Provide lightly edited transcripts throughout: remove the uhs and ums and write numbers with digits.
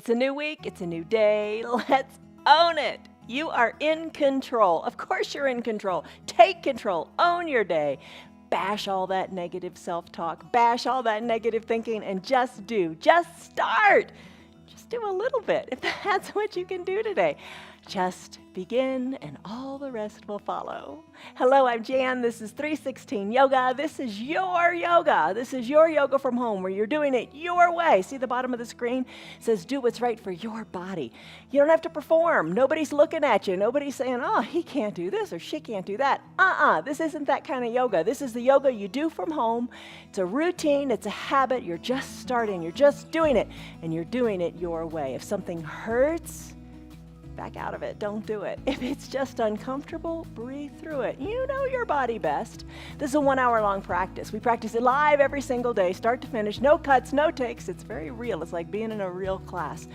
It's a new week. It's a new day. Let's own it. You are in control. Of course you're in control. Take control. Own your day. Bash all that negative self-talk. Bash all that negative thinking and just do. Just start. Just do a little bit if that's what you can do today. Just begin and all the rest will follow. Hello, I'm Jan. This is 316 Yoga. This is your yoga. This is your yoga from home where you're doing it your way. See the bottom of the screen? It says do what's right for your body. You don't have to perform. Nobody's looking at you. Nobody's saying, oh, he can't do this or she can't do that. This isn't that kind of yoga. This is the yoga you do from home. It's a routine. It's a habit. You're just starting. You're just doing it. And you're doing it your way. If something hurts, back out of it. Don't do it. If it's just uncomfortable, breathe through it. You know your body best. This is a 1 hour long practice. We practice it live every single day, start to finish. No cuts, no takes. It's very real. It's like being in a real class.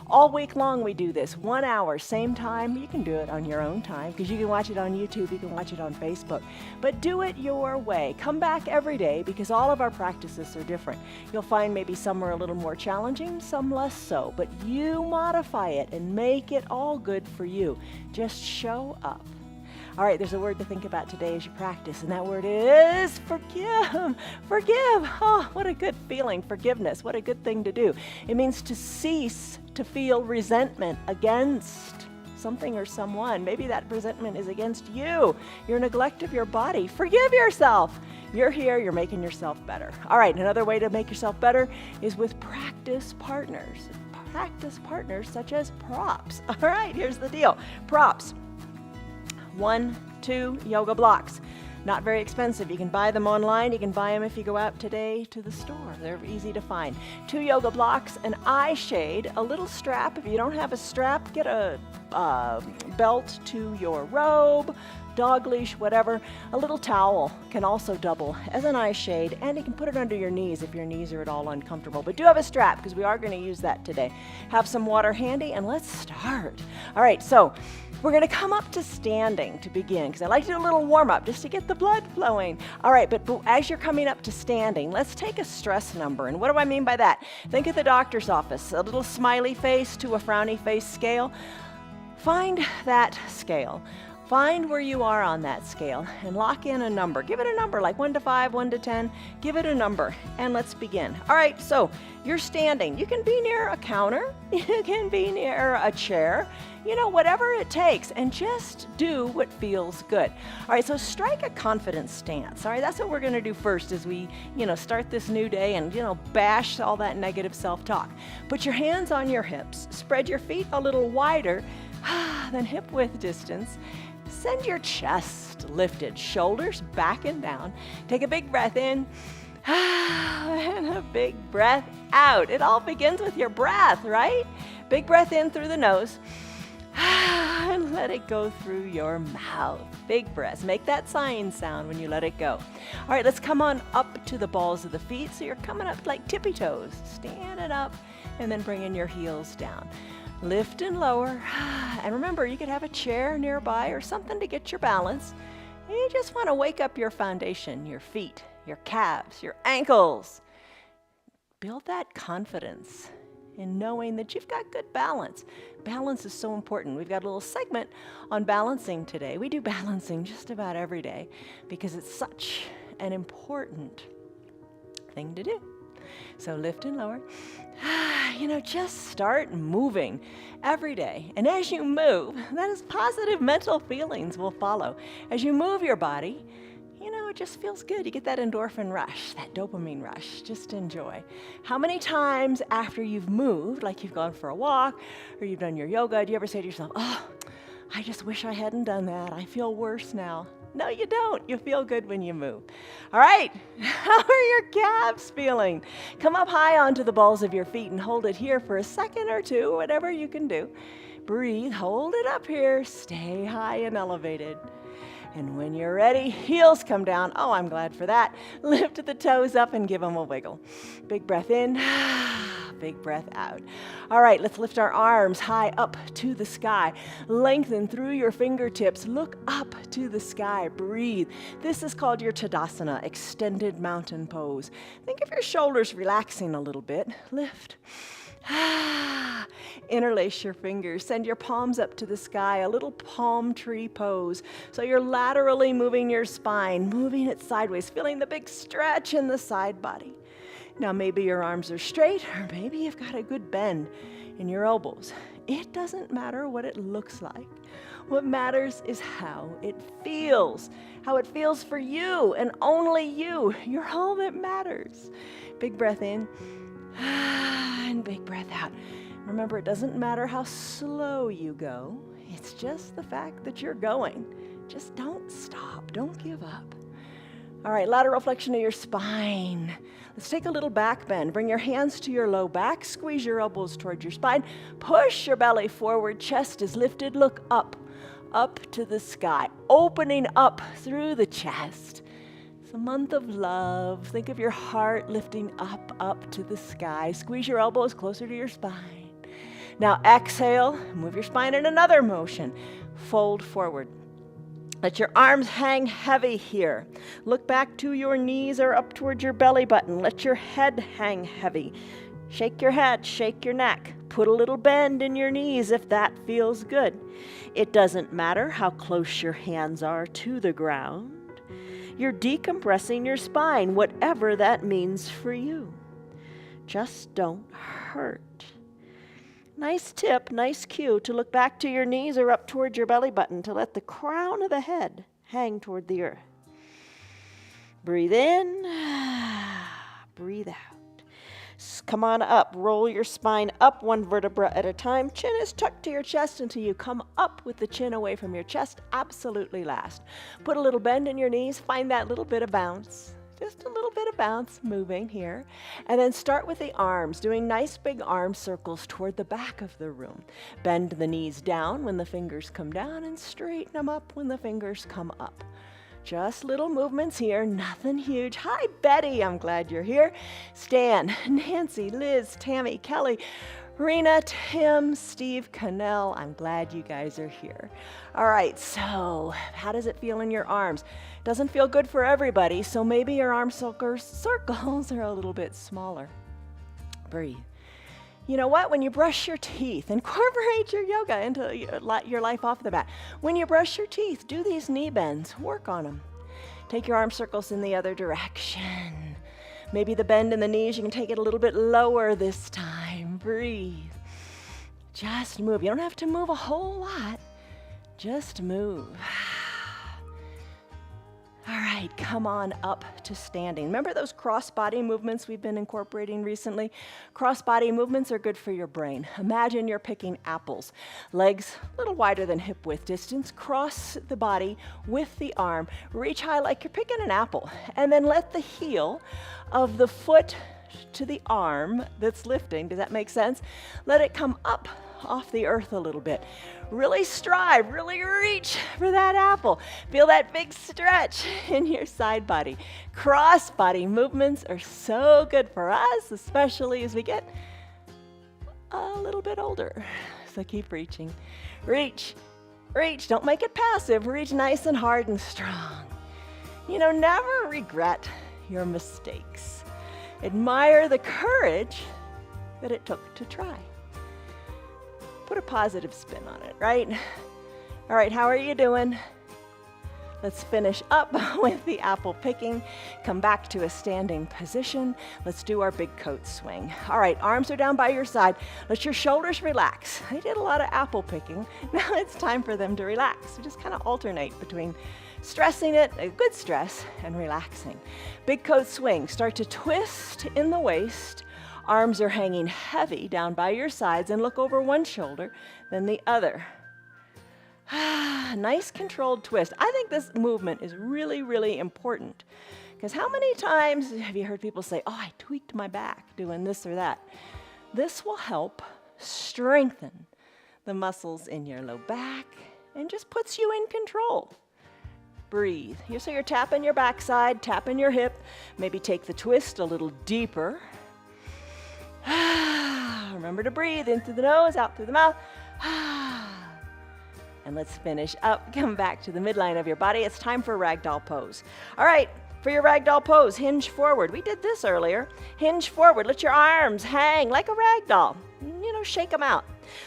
All week long we do this, 1 hour, same time. You can do it on your own time because you can watch it on YouTube, you can watch it on Facebook. But do it your way. Come back every day because all of our practices are different. You'll find maybe some are a little more challenging, some less so. But you modify it and make it all good for you. Just show up. All right, there's a word to think about today as you practice, and that word is forgive. Forgive. Oh, what a good feeling. Forgiveness. What a good thing to do. It means to cease to feel resentment against something or someone. Maybe that resentment is against you. Your neglect of your body. Forgive yourself. You're here. You're making yourself better. All right, another way to make yourself better is with practice partners. Practice partners such as props. All right, here's the deal. Props. 1, 2 yoga blocks. Not very expensive. You can buy them online. You can buy them if you go out today to the store. They're easy to find. 2 yoga blocks, an eye shade, a little strap. If you don't have a strap, get a belt to your robe, dog leash, whatever. A little towel can also double as an eye shade, and you can put it under your knees if your knees are at all uncomfortable. But do have a strap because we are going to use that today. Have some water handy, and let's start. All right, so we're going to come up to standing to begin because I like to do a little warm-up just to get the blood flowing. All right, but as you're coming up to standing, let's take a stress number. And what do I mean by that? Think of the doctor's office, a little smiley face to a frowny face scale. Find that scale. Find where you are on that scale and lock in a number. Give it a number like 1 to 5, 1 to 10. Give it a number and let's begin. All right, so you're standing. You can be near a counter. You can be near a chair. You know, whatever it takes, and just do what feels good. All right, so strike a confident stance. All right, that's what we're going to do first as we, start this new day and, bash all that negative self-talk. Put your hands on your hips. Spread your feet a little wider than hip width distance. Send your chest lifted, shoulders back and down. Take a big breath in and a big breath out. It all begins with your breath, right? Big breath in through the nose. And let it go through your mouth. Big breaths. Make that sighing sound when you let it go. All right, let's come on up to the balls of the feet. So you're coming up like tippy toes. Standing up and then bringing your heels down. Lift and lower. And remember, you could have a chair nearby or something to get your balance. You just want to wake up your foundation, your feet, your calves, your ankles. Build that confidence in knowing that you've got good balance. Balance is so important. We've got a little segment on balancing today. We do balancing just about every day because it's such an important thing to do. So lift and lower. Just start moving every day. And as you move, that is positive mental feelings will follow. As you move your body, it just feels good. You get that endorphin rush, that dopamine rush. Just enjoy. How many times after you've moved, like you've gone for a walk or you've done your yoga, do you ever say to yourself, oh, I just wish I hadn't done that. I feel worse now. No, you don't. You feel good when you move. All right. How are your calves feeling? Come up high onto the balls of your feet and hold it here for a second or two, whatever you can do. Breathe. Hold it up here. Stay high and elevated. And when you're ready, heels come down. Oh, I'm glad for that. Lift the toes up and give them a wiggle. Big breath in, big breath out. All right, let's lift our arms high up to the sky. Lengthen through your fingertips. Look up to the sky. Breathe. This is called your Tadasana, extended mountain pose. Think of your shoulders relaxing a little bit. Lift Interlace your fingers. Send your palms up to the sky, a little palm tree pose. So you're laterally moving your spine, moving it sideways, feeling the big stretch in the side body. Now maybe your arms are straight, or maybe you've got a good bend in your elbows. It doesn't matter what it looks like. What matters is how it feels for you and only you. You're all that matters. Big breath in and big breath out. Remember, it doesn't matter how slow you go. It's just the fact that you're going. Just don't stop. Don't give up. All right, lateral flexion of your spine. Let's take a little back bend. Bring your hands to your low back. Squeeze your elbows towards your spine. Push your belly forward. Chest is lifted. Look up to the sky. Opening up through the chest. It's a month of love. Think of your heart lifting up to the sky. Squeeze your elbows closer to your spine. Now exhale, move your spine in another motion. Fold forward. Let your arms hang heavy here. Look back to your knees or up towards your belly button. Let your head hang heavy. Shake your head, shake your neck. Put a little bend in your knees if that feels good. It doesn't matter how close your hands are to the ground. You're decompressing your spine, whatever that means for you. Just don't hurt. Nice tip, nice cue to look back to your knees or up towards your belly button to let the crown of the head hang toward the earth. Breathe in, breathe out. Come on up, roll your spine up one vertebra at a time. Chin is tucked to your chest until you come up with the chin away from your chest, absolutely last. Put a little bend in your knees, find that little bit of bounce. Just a little bit of bounce moving here. And then start with the arms, doing nice big arm circles toward the back of the room. Bend the knees down when the fingers come down and straighten them up when the fingers come up. Just little movements here, nothing huge. Hi, Betty, I'm glad you're here. Stan, Nancy, Liz, Tammy, Kelly, Rena, Tim, Steve, Cannell, I'm glad you guys are here. All right, so how does it feel in your arms? Doesn't feel good for everybody, so maybe your arm circles are a little bit smaller. Breathe. You know what? When you brush your teeth, incorporate your yoga into your life off the bat. When you brush your teeth, do these knee bends. Work on them. Take your arm circles in the other direction. Maybe the bend in the knees, you can take it a little bit lower this time. Breathe. Just move. You don't have to move a whole lot. Just move. All right, come on up to standing. Remember those cross-body movements we've been incorporating recently? Cross-body movements are good for your brain. Imagine you're picking apples. Legs a little wider than hip width distance. Cross the body with the arm. Reach high like you're picking an apple. And then let the heel of the foot to the arm that's lifting, does that make sense? Let it come up off the earth a little bit. Really strive, really reach for that apple. Feel that big stretch in your side body. Cross body movements are so good for us, especially as we get a little bit older. So keep reaching. Reach, reach. Don't make it passive. Reach nice and hard and strong. You know, never regret your mistakes. Admire the courage that it took to try. Put a positive spin on it, right? All right, how are you doing? Let's finish up with the apple picking. Come back to a standing position. Let's do our big coat swing. All right, arms are down by your side. Let your shoulders relax. I did a lot of apple picking. Now it's time for them to relax. So just kind of alternate between stressing it, a good stress, and relaxing. Big coat swing. Start to twist in the waist. Arms are hanging heavy down by your sides and look over one shoulder, then the other. Nice controlled twist. I think this movement is really, really important because how many times have you heard people say, oh, I tweaked my back doing this or that? This will help strengthen the muscles in your low back and just puts you in control. Breathe. So you're tapping your backside, tapping your hip, maybe take the twist a little deeper. Remember to breathe in through the nose, out through the mouth. And let's finish up. Come back to the midline of your body. It's time for ragdoll pose. All right, for your ragdoll pose, hinge forward. We did this earlier. Hinge forward. Let your arms hang like a ragdoll. shake them out.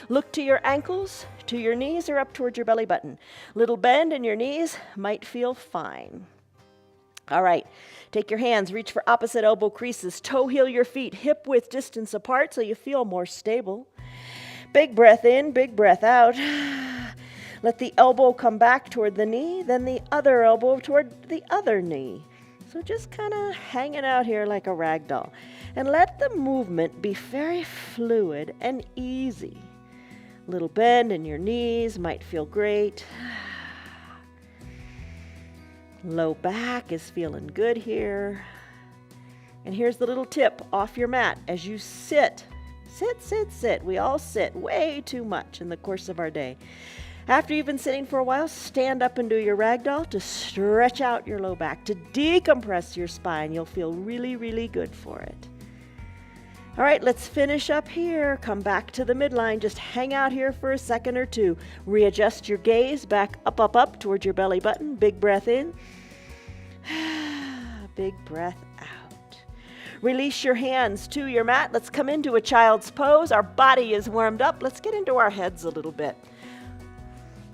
Look to your ankles, to your knees, or up towards your belly button. Little bend in your knees might feel fine. All right, take your hands, reach for opposite elbow creases, toe heel your feet, hip width distance apart so you feel more stable. Big breath in, big breath out. Let the elbow come back toward the knee, then the other elbow toward the other knee. So just kind of hanging out here like a rag doll. And let the movement be very fluid and easy. Little bend in your knees might feel great. Low back is feeling good here. And here's the little tip off your mat as you sit. Sit. We all sit way too much in the course of our day. After you've been sitting for a while, stand up and do your ragdoll to stretch out your low back, to decompress your spine. You'll feel really, really good for it. All right, let's finish up here. Come back to the midline. Just hang out here for a second or two. Readjust your gaze back up towards your belly button. Big breath in. Big breath out. Release your hands to your mat. Let's come into a child's pose. Our body is warmed up. Let's get into our heads a little bit.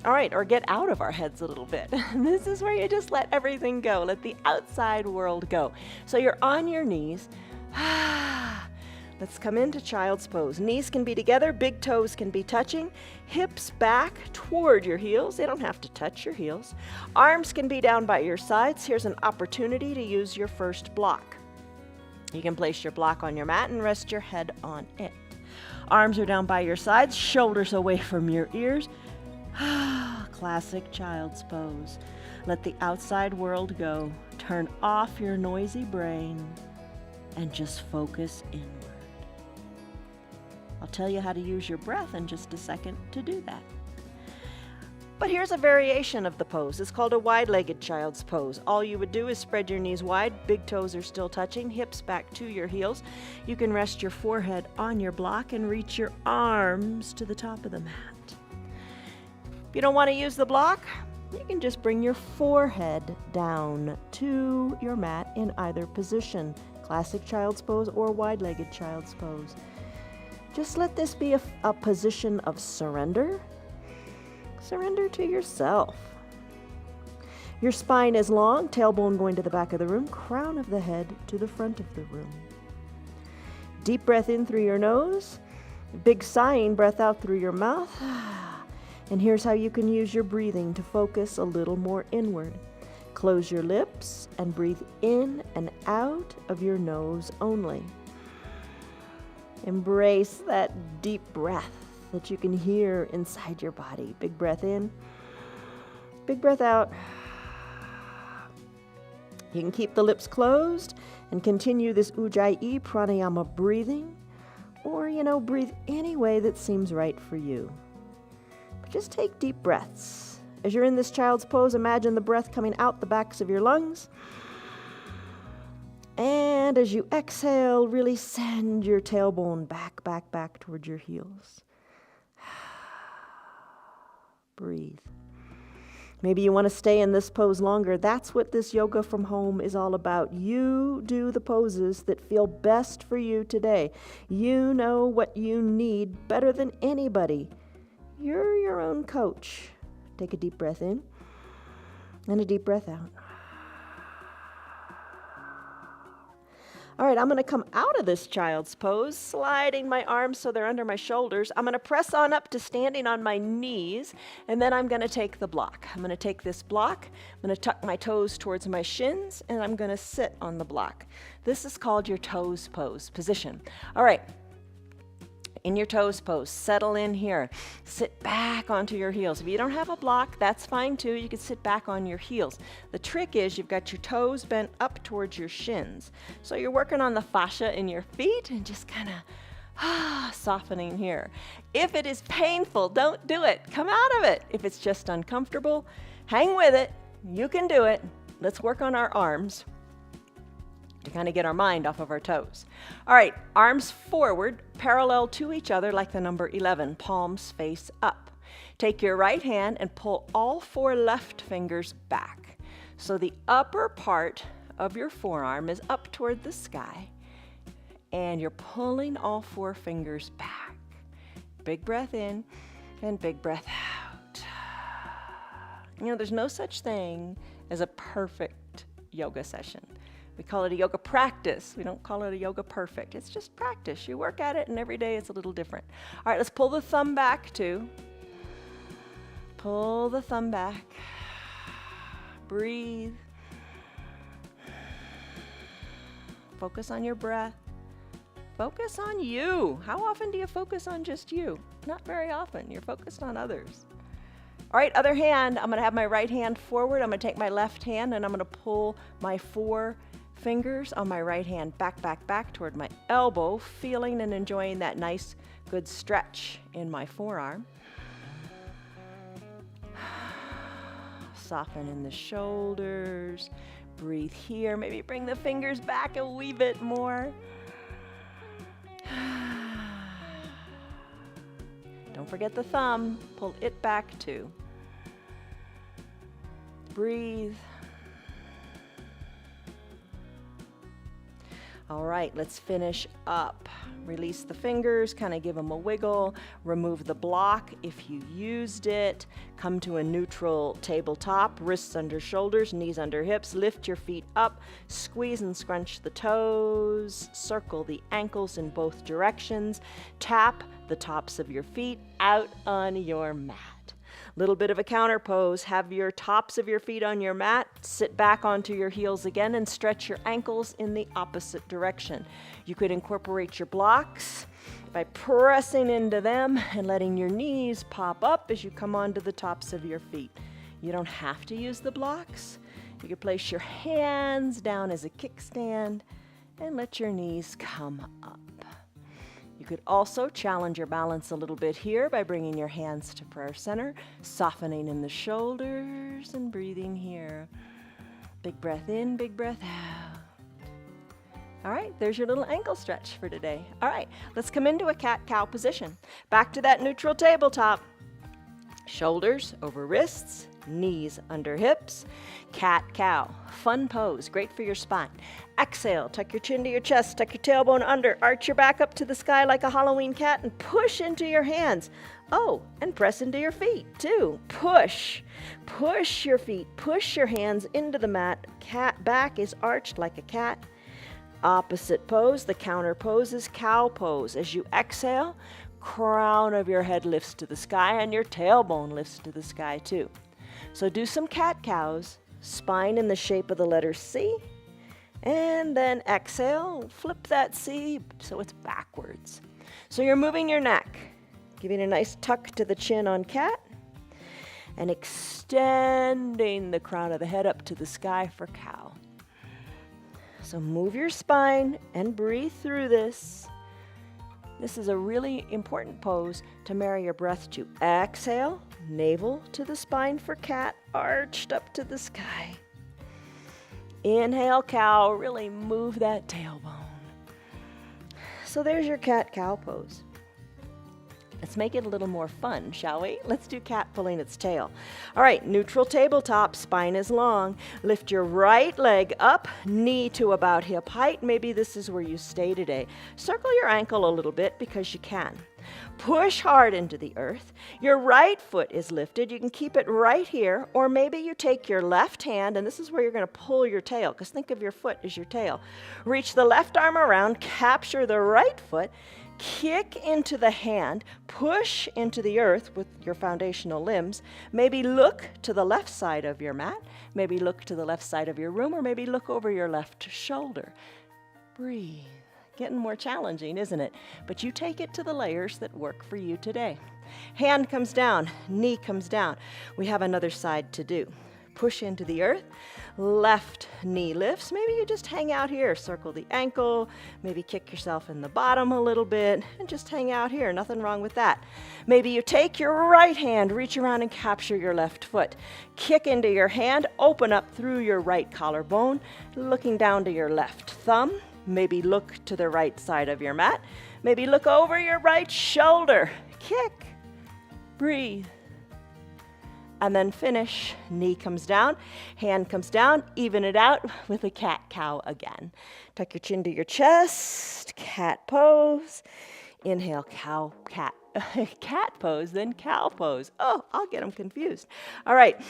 All right, or get out of our heads a little bit. This is where you just let everything go. Let the outside world go. So you're on your knees. Let's come into child's pose. Knees can be together, big toes can be touching, hips back toward your heels. They don't have to touch your heels. Arms can be down by your sides. Here's an opportunity to use your first block. You can place your block on your mat and rest your head on it. Arms are down by your sides, shoulders away from your ears. Classic child's pose. Let the outside world go. Turn off your noisy brain and just focus inward. I'll tell you how to use your breath in just a second to do that. But here's a variation of the pose. It's called a wide-legged child's pose. All you would do is spread your knees wide, big toes are still touching, hips back to your heels. You can rest your forehead on your block and reach your arms to the top of the mat. If you don't want to use the block, you can just bring your forehead down to your mat in either position, classic child's pose or wide-legged child's pose. Just let this be a position of surrender. Surrender to yourself. Your spine is long, tailbone going to the back of the room, crown of the head to the front of the room. Deep breath in through your nose, big sighing breath out through your mouth. And here's how you can use your breathing to focus a little more inward. Close your lips and breathe in and out of your nose only. Embrace that deep breath that you can hear inside your body. Big breath in, big breath out. You can keep the lips closed and continue this Ujjayi pranayama breathing, or, breathe any way that seems right for you. But just take deep breaths. As you're in this child's pose, imagine the breath coming out the backs of your lungs. And as you exhale, really send your tailbone back towards your heels. Breathe. Maybe you want to stay in this pose longer. That's what this yoga from home is all about. You do the poses that feel best for you today. You know what you need better than anybody. You're your own coach. Take a deep breath in and a deep breath out. All right, I'm going to come out of this child's pose, sliding my arms so they're under my shoulders. I'm going to press on up to standing on my knees, and then I'm going to take the block. I'm going to take this block, I'm going to tuck my toes towards my shins, and I'm going to sit on the block. This is called your toes pose position. All right. In your toes pose, settle in here. Sit back onto your heels. If you don't have a block, that's fine too. You can sit back on your heels. The trick is you've got your toes bent up towards your shins. So you're working on the fascia in your feet and just kind of softening here. If it is painful, don't do it. Come out of it. If it's just uncomfortable, hang with it. You can do it. Let's work on our arms to kind of get our mind off of our toes. All right, arms forward, parallel to each other like the number 11, palms face up. Take your right hand and pull all 4 left fingers back. So the upper part of your forearm is up toward the sky, and you're pulling all 4 fingers back. Big breath in and big breath out. You know, there's no such thing as a perfect yoga session. We call it a yoga practice. We don't call it a yoga perfect. It's just practice. You work at it, and every day it's a little different. All right, let's pull the thumb back too. Pull the thumb back. Breathe. Focus on your breath. Focus on you. How often do you focus on just you? Not very often. You're focused on others. All right, other hand. I'm going to have my right hand forward. I'm going to take my left hand, and I'm going to pull my 4 fingers on my right hand back, back, back toward my elbow, feeling and enjoying that nice, good stretch in my forearm. Soften in the shoulders. Breathe here. Maybe bring the fingers back a wee bit more. Don't forget the thumb. Pull it back too. Breathe. All right, let's finish up. Release the fingers, kind of give them a wiggle. Remove the block if you used it. Come to a neutral tabletop, wrists under shoulders, knees under hips. Lift your feet up, squeeze and scrunch the toes. Circle the ankles in both directions. Tap the tops of your feet out on your mat. Little bit of a counter pose. Have your tops of your feet on your mat. Sit back onto your heels again and stretch your ankles in the opposite direction. You could incorporate your blocks by pressing into them and letting your knees pop up as you come onto the tops of your feet. You don't have to use the blocks. You can place your hands down as a kickstand and let your knees come up. You could also challenge your balance a little bit here by bringing your hands to prayer center, softening in the shoulders and breathing here. Big breath in, big breath out. All right, there's your little ankle stretch for today. All right, let's come into a cat-cow position. Back to that neutral tabletop. Shoulders over wrists, knees under hips. Cat-cow, fun pose, great for your spine. Exhale, tuck your chin to your chest, tuck your tailbone under, arch your back up to the sky like a Halloween cat and push into your hands. Oh, and press into your feet too. Push your feet, push your hands into the mat. Cat back is arched like a cat. Opposite pose, the counter pose is cow pose. As you exhale, crown of your head lifts to the sky and your tailbone lifts to the sky too. So do some cat-cows, spine in the shape of the letter C, and then exhale, flip that C so it's backwards. So you're moving your neck, giving a nice tuck to the chin on cat, and extending the crown of the head up to the sky for cow. So move your spine and breathe through this. This is a really important pose to marry your breath to. Exhale, navel to the spine for cat, arched up to the sky. Inhale, cow, really move that tailbone. So there's your cat-cow pose. Let's make it a little more fun, shall we? Let's do cat pulling its tail. All right, neutral tabletop, spine is long. Lift your right leg up, knee to about hip height. Maybe this is where you stay today. Circle your ankle a little bit because you can. Push hard into the earth. Your right foot is lifted. You can keep it right here, or maybe you take your left hand, and this is where you're going to pull your tail, because think of your foot as your tail. Reach the left arm around, capture the right foot, kick into the hand, push into the earth with your foundational limbs. Maybe look to the left side of your mat, maybe look to the left side of your room, or maybe look over your left shoulder. Breathe. Getting more challenging, isn't it? But you take it to the layers that work for you today. Hand comes down, knee comes down. We have another side to do. Push into the earth, left knee lifts. Maybe you just hang out here, circle the ankle, maybe kick yourself in the bottom a little bit, and just hang out here, nothing wrong with that. Maybe you take your right hand, reach around and capture your left foot. Kick into your hand, open up through your right collarbone, looking down to your left thumb. Maybe look to the right side of your mat. Maybe look over your right shoulder. Kick, breathe. And then finish. Knee comes down, hand comes down, even it out with a cat-cow again. Tuck your chin to your chest, cat pose. Inhale, cat pose, then cow pose. Oh, I'll get them confused. All right,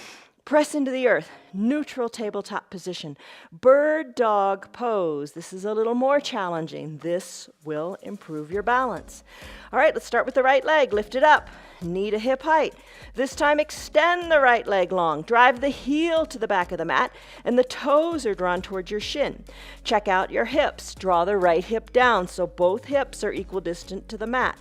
press into the earth, neutral tabletop position. Bird dog pose. This is a little more challenging. This will improve your balance. All right, let's start with the right leg. Lift it up, knee to hip height. This time extend the right leg long. Drive the heel to the back of the mat, and the toes are drawn towards your shin. Check out your hips. Draw the right hip down so both hips are equal distant to the mat.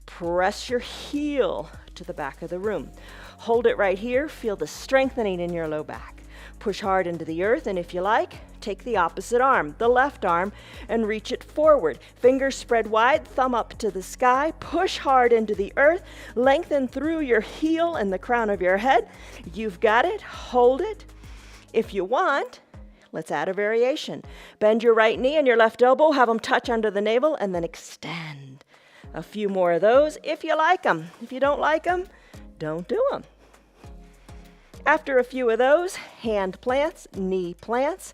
Press your heel to the back of the room. Hold it right here. Feel the strengthening in your low back. Push hard into the earth, and if you like, take the opposite arm, the left arm, and reach it forward. Fingers spread wide, thumb up to the sky. Push hard into the earth. Lengthen through your heel and the crown of your head. You've got it. Hold it. If you want, let's add a variation. Bend your right knee and your left elbow. Have them touch under the navel, and then extend. A few more of those if you like them. If you don't like them, don't do them. After a few of those, hand plants, knee plants,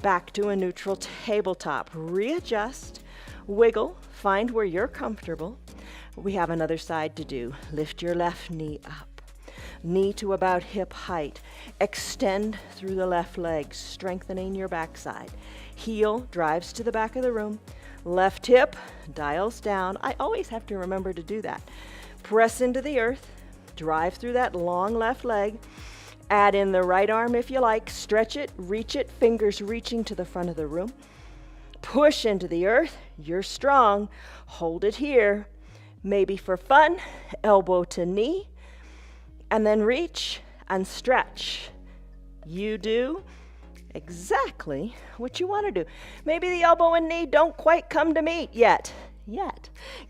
back to a neutral tabletop. Readjust, wiggle, find where you're comfortable. We have another side to do. Lift your left knee up, knee to about hip height. Extend through the left leg, strengthening your backside. Heel drives to the back of the room. Left hip dials down. I always have to remember to do that. Press into the earth. Drive through that long left leg. Add in the right arm if you like. Stretch it, reach it, fingers reaching to the front of the room. Push into the earth. You're strong. Hold it here. Maybe for fun, elbow to knee. And then reach and stretch. You do exactly what you want to do. Maybe the elbow and knee don't quite come to meet yet.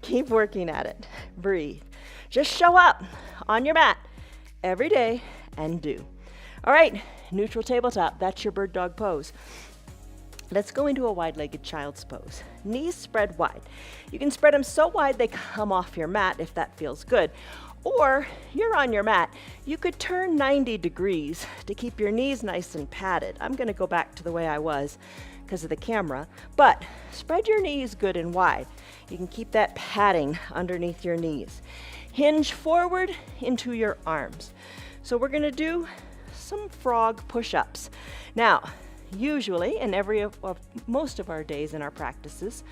Keep working at it. Breathe. Just show up on your mat every day and do. All right, neutral tabletop. That's your bird dog pose. Let's go into a wide-legged child's pose. Knees spread wide. You can spread them so wide they come off your mat if that feels good. Or you're on your mat. You could turn 90 degrees to keep your knees nice and padded. I'm going to go back to the way I was because of the camera. But spread your knees good and wide. You can keep that padding underneath your knees. Hinge forward into your arms. So we're going to do some frog push-ups. Now, usually in most of our days in our practices,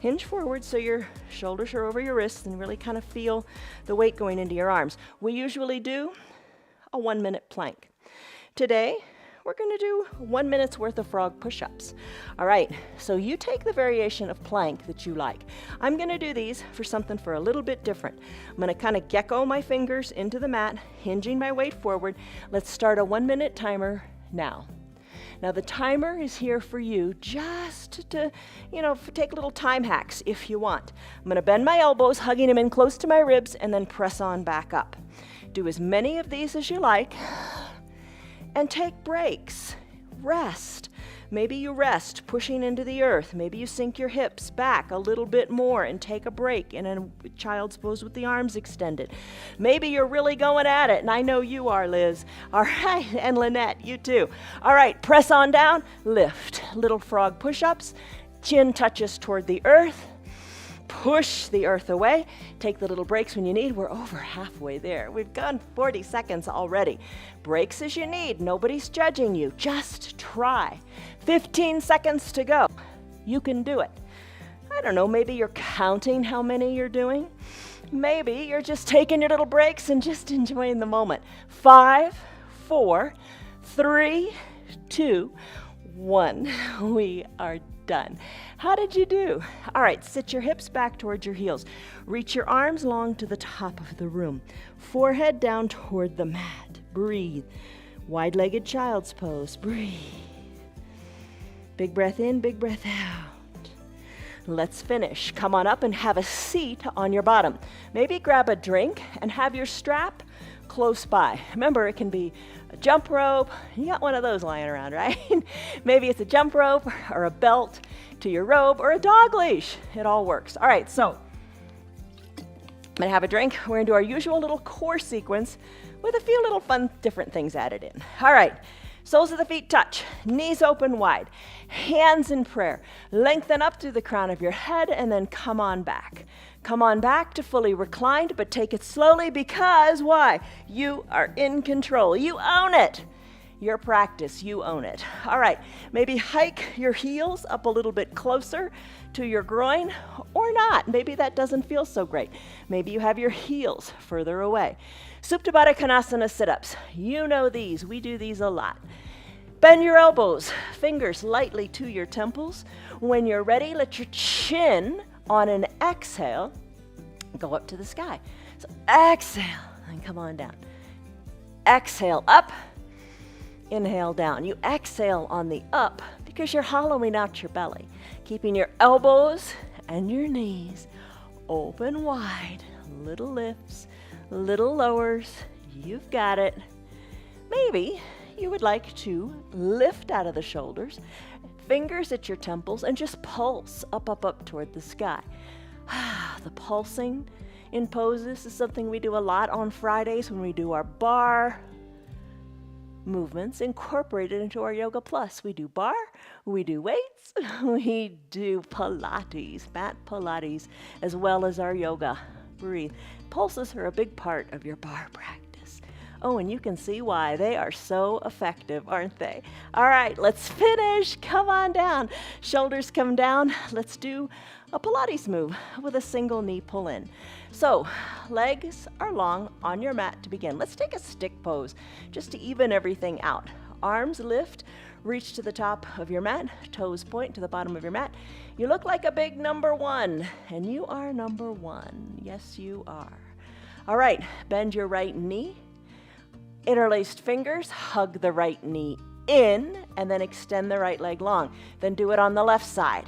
hinge forward so your shoulders are over your wrists and really kind of feel the weight going into your arms. We usually do a 1-minute plank. Today, we're going to do 1 minute's worth of frog push-ups. All right, so you take the variation of plank that you like. I'm going to do these for something for a little bit different. I'm going to kind of gecko my fingers into the mat, hinging my weight forward. Let's start a 1-minute timer now. Now the timer is here for you just to, take little time hacks if you want. I'm going to bend my elbows, hugging them in close to my ribs, and then press on back up. Do as many of these as you like, and take breaks. Rest. Maybe you rest, pushing into the earth. Maybe you sink your hips back a little bit more and take a break in a child's pose with the arms extended. Maybe you're really going at it, and I know you are, Liz. All right, and Lynette, you too. All right, press on down, lift. Little frog push-ups. Chin touches toward the earth. Push the earth away. Take the little breaks when you need. We're over halfway there. We've gone 40 seconds already. Breaks as you need. Nobody's judging you. Just try. 15 seconds to go. You can do it. I don't know, maybe you're counting how many you're doing. Maybe you're just taking your little breaks and just enjoying the moment. 5, 4, 3, 2, 1. We are done. How did you do? All right, sit your hips back towards your heels. Reach your arms long to the top of the room. Forehead down toward the mat. Breathe. Wide-legged child's pose. Breathe. Big breath in, big breath out. Let's finish. Come on up and have a seat on your bottom. Maybe grab a drink and have your strap close by. Remember, it can be a jump rope. You got one of those lying around, right? Maybe it's a jump rope or a belt to your robe or a dog leash. It all works. All right, so I'm gonna have a drink. We're gonna do our usual little core sequence with a few little fun different things added in. All right, soles of the feet touch, knees open wide, hands in prayer. Lengthen up through the crown of your head and then come on back. Come on back to fully reclined, but take it slowly because why? You are in control. You own it. Your practice, you own it. All right, maybe hike your heels up a little bit closer to your groin or not. Maybe that doesn't feel so great. Maybe you have your heels further away. Supta Baddha Konasana sit-ups. You know these. We do these a lot. Bend your elbows, fingers lightly to your temples. When you're ready, let your chin on an exhale go up to the sky. So exhale and come on down. Exhale up. Inhale down. You exhale on the up because you're hollowing out your belly, keeping your elbows and your knees open wide. Little lifts, little lowers. You've got it. Maybe you would like to lift out of the shoulders, fingers at your temples, and just pulse up, up, up toward the sky. The pulsing in poses is something we do a lot on Fridays when we do our bar movements incorporated into our Yoga Plus. We do bar, we do weights, we do Pilates, mat Pilates, as well as our yoga. Breathe. Pulses are a big part of your bar practice. Oh, and you can see why. They are so effective, aren't they? All right, let's finish. Come on down. Shoulders come down. Let's do a Pilates move with a single knee pull in. So, legs are long on your mat to begin. Let's take a stick pose just to even everything out. Arms lift, reach to the top of your mat, toes point to the bottom of your mat. You look like a big number one, and you are number one. Yes, you are. All right, bend your right knee. Interlaced fingers, hug the right knee in, and then extend the right leg long. Then do it on the left side.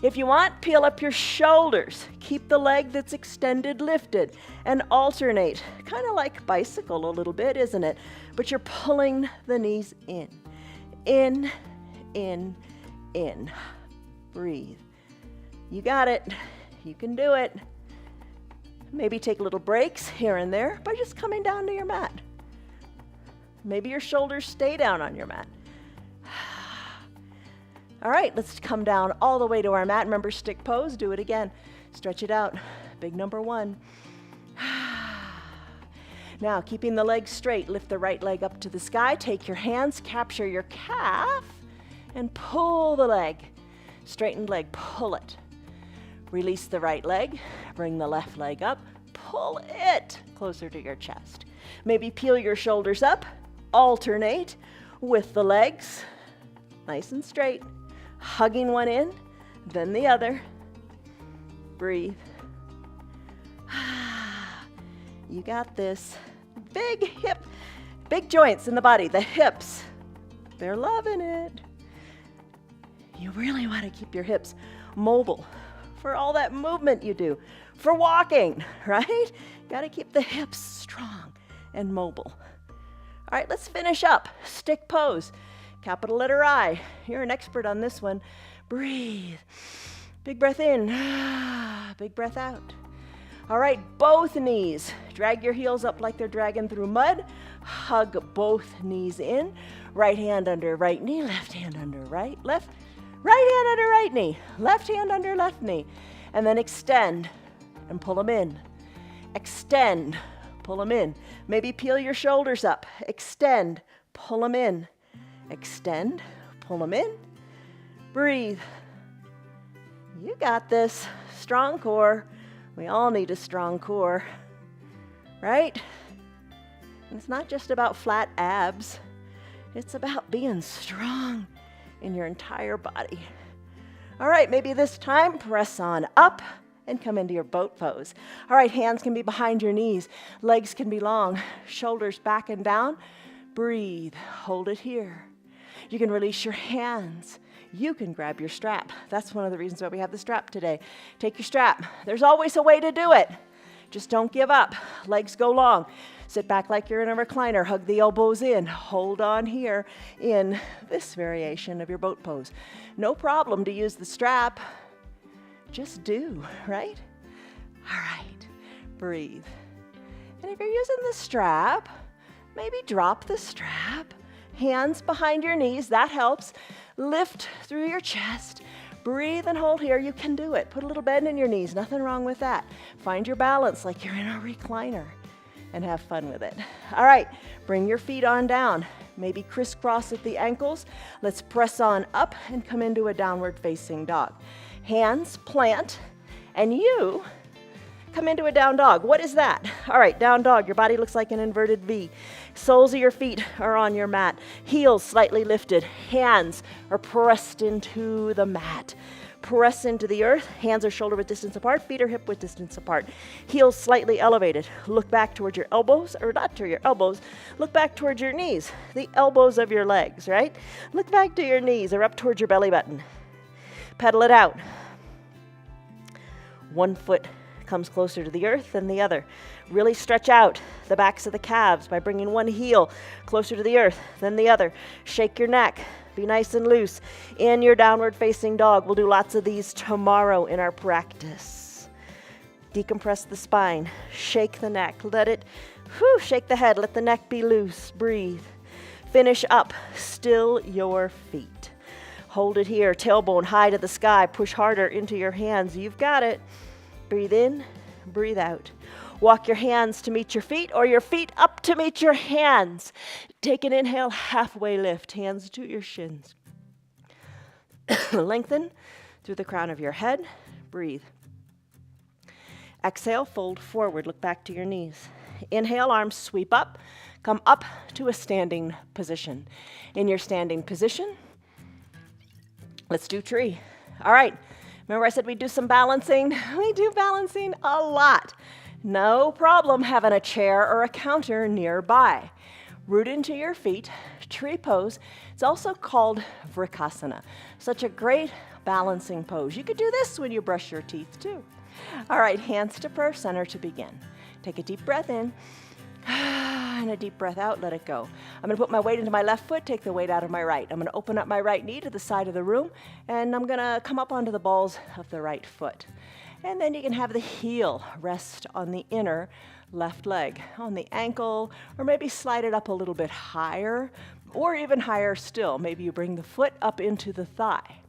If you want, peel up your shoulders. Keep the leg that's extended lifted and alternate. Kind of like bicycle a little bit, isn't it? But you're pulling the knees in. In, in, in. Breathe. You got it. You can do it. Maybe take little breaks here and there by just coming down to your mat. Maybe your shoulders stay down on your mat. All right, let's come down all the way to our mat. Remember, stick pose, do it again. Stretch it out, big number one. Now, keeping the legs straight, lift the right leg up to the sky. Take your hands, capture your calf, and pull the leg. Straightened leg, pull it. Release the right leg, bring the left leg up, pull it closer to your chest. Maybe peel your shoulders up, alternate with the legs, nice and straight. Hugging one in, then the other. Breathe. You got this. Big hip, big joints in the body, the hips. They're loving it. You really want to keep your hips mobile for all that movement you do, for walking, right? Got to keep the hips strong and mobile. All right, let's finish up. Stick pose. Capital letter I. You're an expert on this one. Breathe. Big breath in. Big breath out. All right, both knees. Drag your heels up like they're dragging through mud. Hug both knees in. Right hand under right knee. Left hand under right. Right hand under right knee. Left hand under left knee. And then extend and pull them in. Extend. Pull them in. Maybe peel your shoulders up. Extend. Pull them in. Extend, pull them in, breathe. You got this. Strong core. We all need a strong core, right? And it's not just about flat abs. It's about being strong in your entire body. All right, maybe this time press on up and come into your boat pose. All right, hands can be behind your knees. Legs can be long. Shoulders back and down. Breathe. Hold it here. You can release your hands. You can grab your strap. That's one of the reasons why we have the strap today. Take your strap. There's always a way to do it. Just don't give up. Legs go long. Sit back like you're in a recliner. Hug the elbows in. Hold on here in this variation of your boat pose. No problem to use the strap. Just do, right? All right. Breathe. And if you're using the strap, maybe drop the strap. Hands behind your knees, that helps. Lift through your chest. Breathe and hold here. You can do it. Put a little bend in your knees. Nothing wrong with that. Find your balance like you're in a recliner and have fun with it. All right, bring your feet on down. Maybe crisscross at the ankles. Let's press on up and come into a downward facing dog. Hands plant, and you come into a down dog. What is that? All right, down dog. Your body looks like an inverted V. Soles of your feet are on your mat. Heels slightly lifted. Hands are pressed into the mat. Press into the earth. Hands are shoulder width distance apart. Feet are hip width distance apart. Heels slightly elevated. Look back towards your elbows, or not to your elbows. Look back towards your knees, the elbows of your legs, right? Look back to your knees or up towards your belly button. Pedal it out. One foot comes closer to the earth than the other. Really stretch out the backs of the calves by bringing one heel closer to the earth than the other. Shake your neck. Be nice and loose in your downward facing dog. We'll do lots of these tomorrow in our practice. Decompress the spine. Shake the neck. Let it, shake the head. Let the neck be loose. Breathe. Finish up. Still your feet. Hold it here. Tailbone high to the sky. Push harder into your hands. You've got it. Breathe in, breathe out. Walk your hands to meet your feet or your feet up to meet your hands. Take an inhale, halfway lift, hands to your shins. Lengthen through the crown of your head. Breathe. Exhale, fold forward, look back to your knees. Inhale, arms sweep up. Come up to a standing position. In your standing position, let's do tree. All right. Remember I said we'd do some balancing? We do balancing a lot. No problem having a chair or a counter nearby. Root into your feet, tree pose. It's also called Vrikasana. Such a great balancing pose. You could do this when you brush your teeth too. All right, hands to prayer center to begin. Take a deep breath in. And a deep breath out, let it go. I'm going to put my weight into my left foot, take the weight out of my right. I'm going to open up my right knee to the side of the room, and I'm going to come up onto the balls of the right foot. And then you can have the heel rest on the inner left leg, on the ankle, or maybe slide it up a little bit higher, or even higher still. Maybe you bring the foot up into the thigh.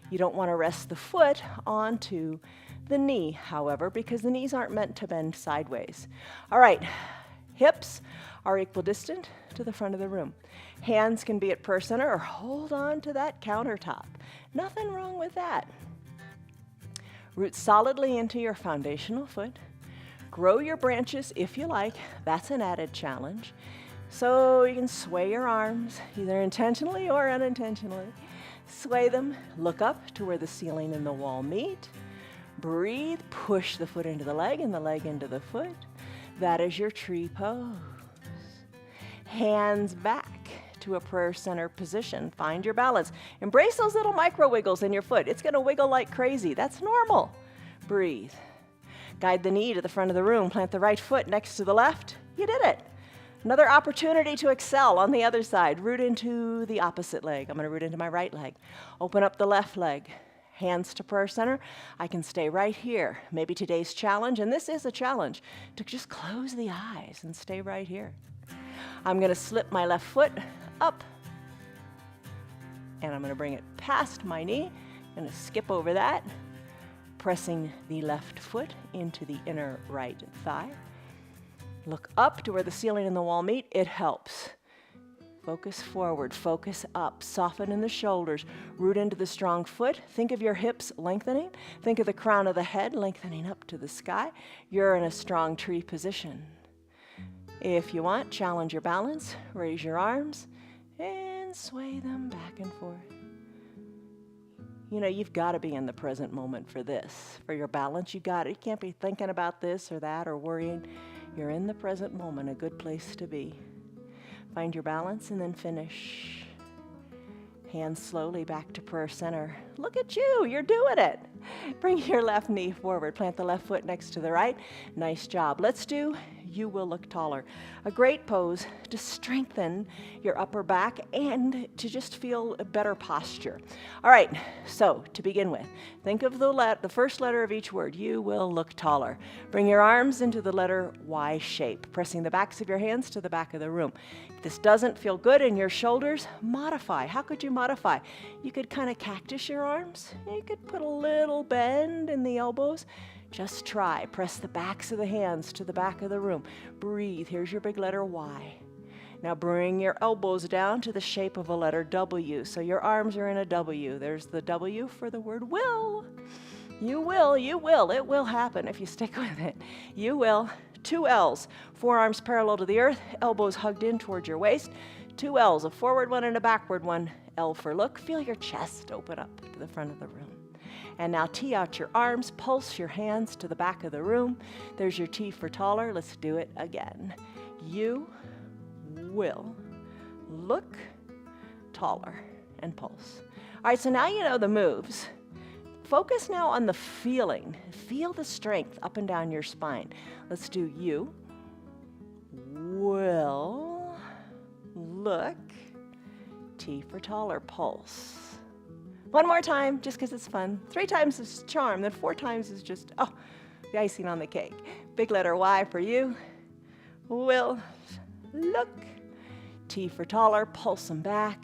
You don't want to rest the foot onto the knee, however, because the knees aren't meant to bend sideways. All right. Hips are equidistant to the front of the room. Hands can be at prayer center or hold on to that countertop. Nothing wrong with that. Root solidly into your foundational foot. Grow your branches if you like. That's an added challenge. So you can sway your arms, either intentionally or unintentionally. Sway them. Look up to where the ceiling and the wall meet. Breathe. Push the foot into the leg and the leg into the foot. That is your tree pose. Hands back to a prayer center position. Find your balance. Embrace those little micro wiggles in your foot. It's going to wiggle like crazy. That's normal. Breathe. Guide the knee to the front of the room. Plant the right foot next to the left. You did it. Another opportunity to excel on the other side. Root into the opposite leg. I'm going to root into my right leg. Open up the left leg. Hands to prayer center. I can stay right here. Maybe today's challenge, and this is a challenge, to just close the eyes and stay right here. I'm going to slip my left foot up, and I'm going to bring it past my knee. I'm going to skip over that, pressing the left foot into the inner right thigh. Look up to where the ceiling and the wall meet. It helps. Focus forward, focus up, soften in the shoulders, root into the strong foot. Think of your hips lengthening. Think of the crown of the head lengthening up to the sky. You're in a strong tree position. If you want, challenge your balance, raise your arms, and sway them back and forth. You know, you've got to be in the present moment for this. For your balance, you got it. You can't be thinking about this or that or worrying. You're in the present moment, a good place to be. Find your balance and then finish. Hands slowly back to prayer center. Look at you, you're doing it. Bring your left knee forward. Plant the left foot next to the right. Nice job. Let's do you will look taller. A great pose to strengthen your upper back and to just feel a better posture. All right, so to begin with, think of the first letter of each word. You will look taller. Bring your arms into the letter Y shape, pressing the backs of your hands to the back of the room. If this doesn't feel good in your shoulders, modify. How could you modify? You could kind of cactus your arms. You could put a little bend in the elbows. Just try. Press the backs of the hands to the back of the room. Breathe. Here's your big letter Y. Now bring your elbows down to the shape of a letter W. So your arms are in a W. There's the W for the word will. You will. It will happen if you stick with it. You will. 2 L's. Forearms parallel to the earth. Elbows hugged in towards your waist. 2 L's. A forward one and a backward one. L for look. Feel your chest open up to the front of the room. And now tee out your arms, pulse your hands to the back of the room. There's your T for taller. Let's do it again. You will look taller, and pulse. All right, so now you know the moves. Focus now on the feeling. Feel the strength up and down your spine. Let's do you will look, T for taller, pulse. One more time, just because it's fun. 3 times is charm, then 4 times is just, oh, the icing on the cake. Big letter Y for you. Will look. T for taller, pulse them back,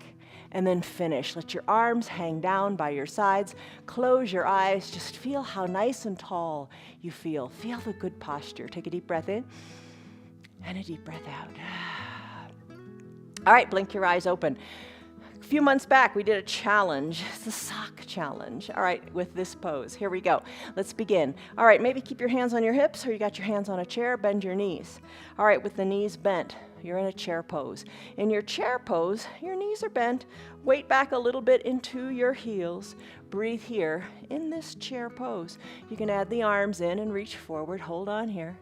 and then finish. Let your arms hang down by your sides. Close your eyes. Just feel how nice and tall you feel. Feel the good posture. Take a deep breath in and a deep breath out. All right, blink your eyes open. A few months back, we did a challenge. It's the sock challenge. All right, with this pose. Here we go. Let's begin. All right, maybe keep your hands on your hips or you got your hands on a chair. Bend your knees. All right, with the knees bent, you're in a chair pose. In your chair pose, your knees are bent. Weight back a little bit into your heels. Breathe here in this chair pose. You can add the arms in and reach forward. Hold on here.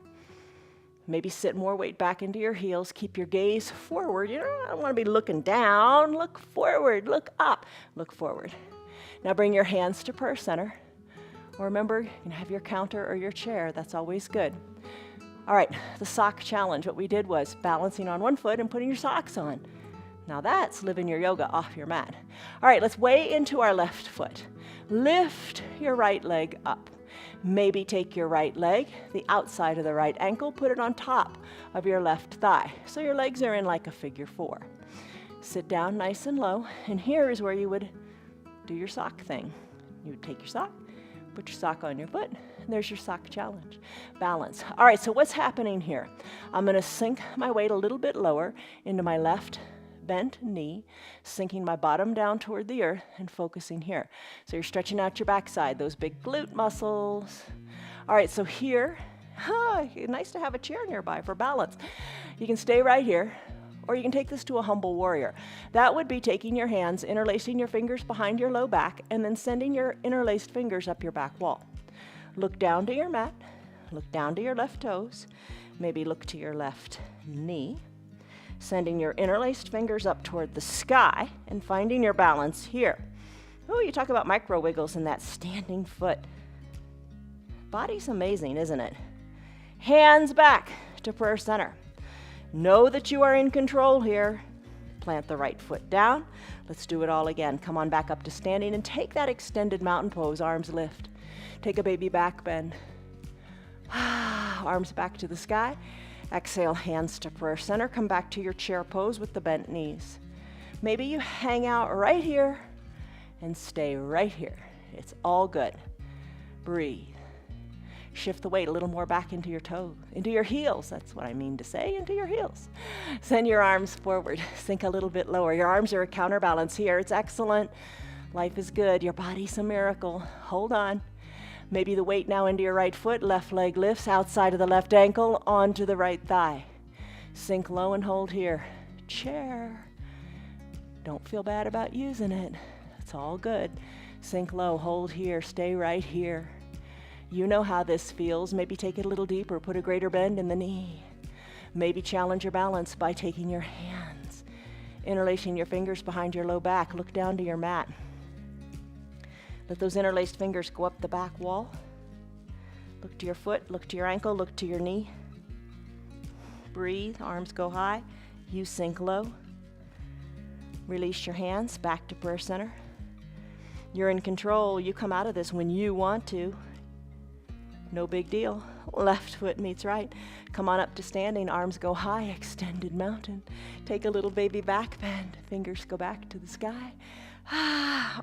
Maybe sit more weight back into your heels. Keep your gaze forward. You don't want to be looking down. Look forward. Look up. Look forward. Now bring your hands to prayer center. Or remember, you can have your counter or your chair. That's always good. All right, the sock challenge. What we did was balancing on one foot and putting your socks on. Now that's living your yoga off your mat. All right, let's weigh into our left foot. Lift your right leg up. Maybe take your right leg, the outside of the right ankle, put it on top of your left thigh. So your legs are in like a figure 4. Sit down nice and low, and here is where you would do your sock thing. You would take your sock, put your sock on your foot, and there's your sock challenge. Balance. All right, so what's happening here? I'm gonna sink my weight a little bit lower into my left bent knee, sinking my bottom down toward the earth and focusing here. So you're stretching out your backside, those big glute muscles. All right, so here, nice to have a chair nearby for balance. You can stay right here, or you can take this to a humble warrior. That would be taking your hands, interlacing your fingers behind your low back, and then sending your interlaced fingers up your back wall. Look down to your mat, look down to your left toes, maybe look to your left knee. Sending your interlaced fingers up toward the sky and finding your balance here. Oh, you talk about micro wiggles in that standing foot. Body's amazing, isn't it? Hands back to prayer center. Know that you are in control here. Plant the right foot down. Let's do it all again. Come on back up to standing and take that extended mountain pose. Arms lift. Take a baby back bend. Arms back to the sky. Exhale, hands to prayer center. Come back to your chair pose with the bent knees. Maybe you hang out right here and stay right here. It's all good. Breathe. Shift the weight a little more back into your toes, into your heels. That's what I mean to say, into your heels. Send your arms forward. Sink a little bit lower. Your arms are a counterbalance here. It's excellent. Life is good. Your body's a miracle. Hold on. Maybe the weight now into your right foot, left leg lifts, outside of the left ankle, onto the right thigh. Sink low and hold here. Chair. Don't feel bad about using it. It's all good. Sink low, hold here, stay right here. You know how this feels. Maybe take it a little deeper, put a greater bend in the knee. Maybe challenge your balance by taking your hands, interlacing your fingers behind your low back. Look down to your mat. Let those interlaced fingers go up the back wall. Look to your foot, look to your ankle, look to your knee. breathe, arms go high, you sink low. Release your hands back to prayer center. You're in control. You come out of this when you want to. No big deal. Left foot meets right. Come on up to standing, arms go high, extended mountain. Take a little baby back bend. Fingers go back to the sky.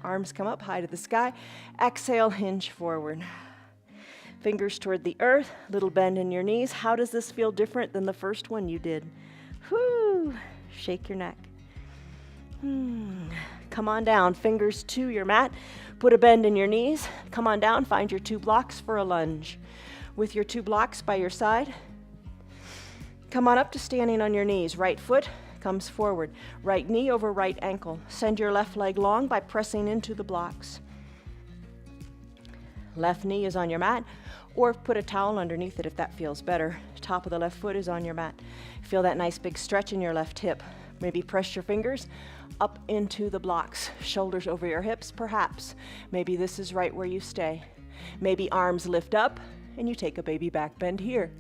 Arms come up high to the sky. Exhale, hinge forward. Fingers toward the earth, little bend in your knees. How does this feel different than the first one you did? Whoo! Shake your neck. Come on down, fingers to your mat. Put a bend in your knees. Come on down, find your 2 blocks for a lunge. With your 2 blocks by your side, come on up to standing on your knees. Right foot comes forward. Right knee over right ankle. Send your left leg long by pressing into the blocks. Left knee is on your mat, or put a towel underneath it if that feels better. Top of the left foot is on your mat. Feel that nice big stretch in your left hip. Maybe press your fingers up into the blocks. Shoulders over your hips, perhaps. Maybe this is right where you stay. Maybe arms lift up and you take a baby back bend here.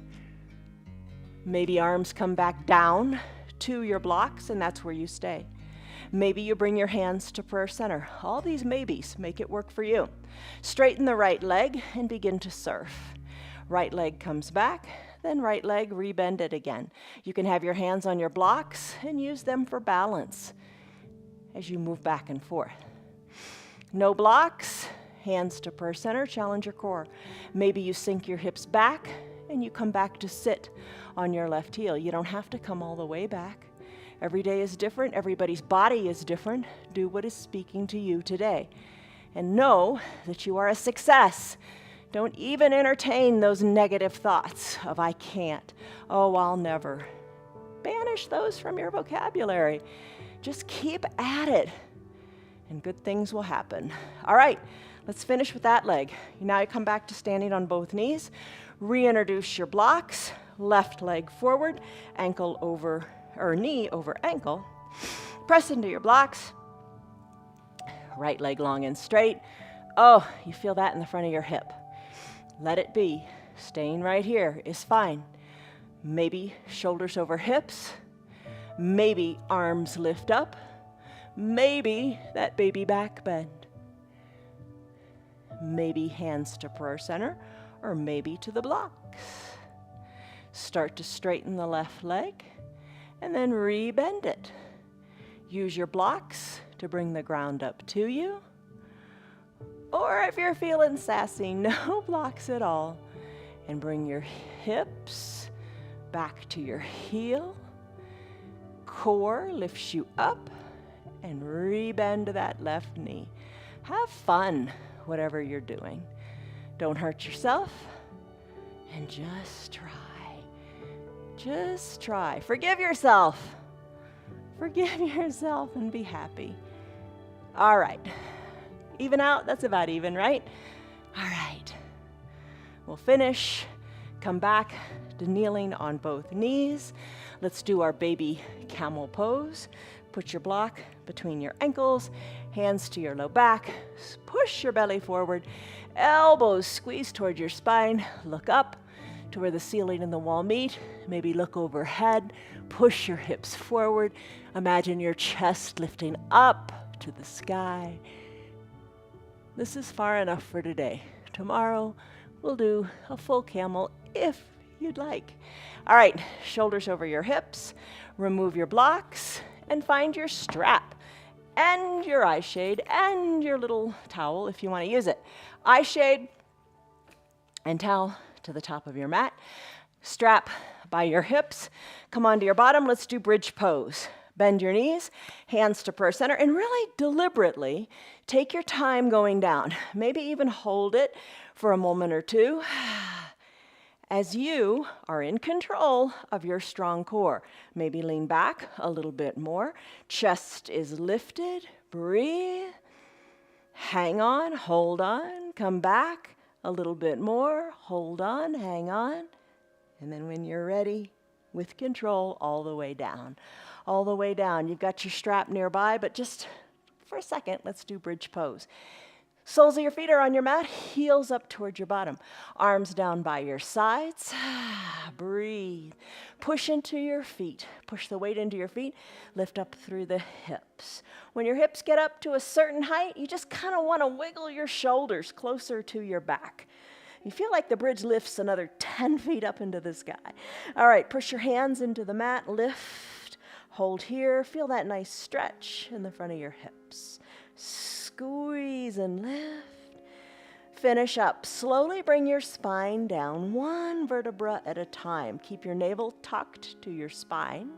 Maybe arms come back down to your blocks and that's where you stay. Maybe you bring your hands to prayer center. All these maybes, make it work for you. Straighten the right leg and begin to surf. Right leg comes back, then right leg, rebend it again. You can have your hands on your blocks and use them for balance as you move back and forth. No blocks, hands to prayer center, challenge your core. Maybe you sink your hips back and you come back to sit on your left heel. You don't have to come all the way back. Every day is different. Everybody's body is different. Do what is speaking to you today. And know that you are a success. Don't even entertain those negative thoughts of I can't. Oh, I'll never. Banish those from your vocabulary. Just keep at it and good things will happen. All right, let's finish with that leg. Now you come back to standing on both knees. Reintroduce your blocks. Left leg forward, ankle over, or knee over ankle. Press into your blocks. Right leg long and straight. Oh, you feel that in the front of your hip. Let it be. Staying right here is fine. Maybe shoulders over hips. Maybe arms lift up. Maybe that baby back bend. Maybe hands to prayer center, or maybe to the blocks. Start to straighten the left leg and then rebend it. Use your blocks to bring the ground up to you. Or if you're feeling sassy, no blocks at all. And bring your hips back to your heel. Core lifts you up and rebend that left knee. Have fun, whatever you're doing. Don't hurt yourself and just try. Just try. Forgive yourself. Forgive yourself and be happy. All right. Even out, that's about even, right? All right. We'll finish. Come back to kneeling on both knees. Let's do our baby camel pose. Put your block between your ankles, hands to your low back. Push your belly forward. Elbows squeeze toward your spine. Look up to where the ceiling and the wall meet. Maybe look overhead. Push your hips forward. Imagine your chest lifting up to the sky. This is far enough for today. Tomorrow, we'll do a full camel if you'd like. All right, shoulders over your hips. Remove your blocks and find your strap and your eye shade and your little towel if you want to use it. Eye shade and towel to the top of your mat. Strap by your hips. Come onto your bottom. Let's do bridge pose. Bend your knees, hands to prayer center, and really deliberately take your time going down. Maybe even hold it for a moment or two as you are in control of your strong core. Maybe lean back a little bit more. Chest is lifted. Breathe. Hang on, hold on, come back a little bit more. Hold on, hang on. And then when you're ready, with control, all the way down. All the way down. You've got your strap nearby, but just for a second, let's do bridge pose. Soles of your feet are on your mat, heels up towards your bottom. Arms down by your sides. Breathe. Push into your feet. Push the weight into your feet. Lift up through the hips. When your hips get up to a certain height, you just kind of want to wiggle your shoulders closer to your back. You feel like the bridge lifts another 10 feet up into the sky. All right, push your hands into the mat, lift, hold here. Feel that nice stretch in the front of your hips. Squeeze and lift. Finish up. Slowly bring your spine down one vertebra at a time. Keep your navel tucked to your spine,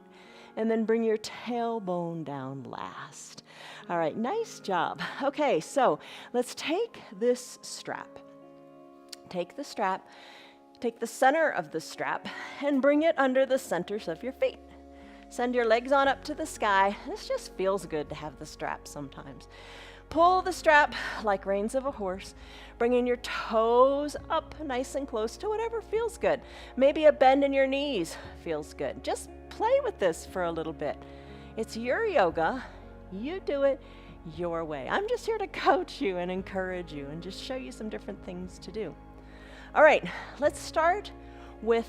and then bring your tailbone down last. All right, nice job. Okay, so let's take this strap. Take the strap, take the center of the strap, and bring it under the centers of your feet. Send your legs on up to the sky. This just feels good to have the strap sometimes. Pull the strap like reins of a horse, bringing your toes up nice and close to whatever feels good. Maybe a bend in your knees feels good. Just play with this for a little bit. It's your yoga. You do it your way. I'm just here to coach you and encourage you and just show you some different things to do. All right, let's start with